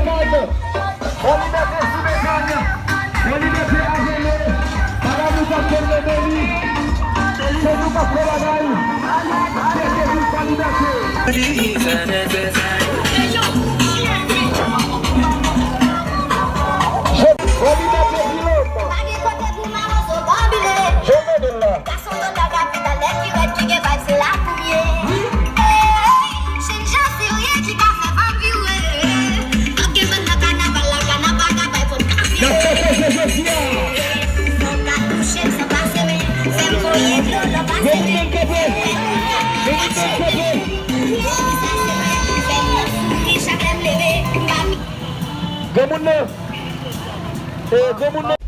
Mano, Oliveira Subecana, Oliveira Azele, para luta pelo Beli, ele nunca foi lá daí, ele nunca me deixou. Vamos não!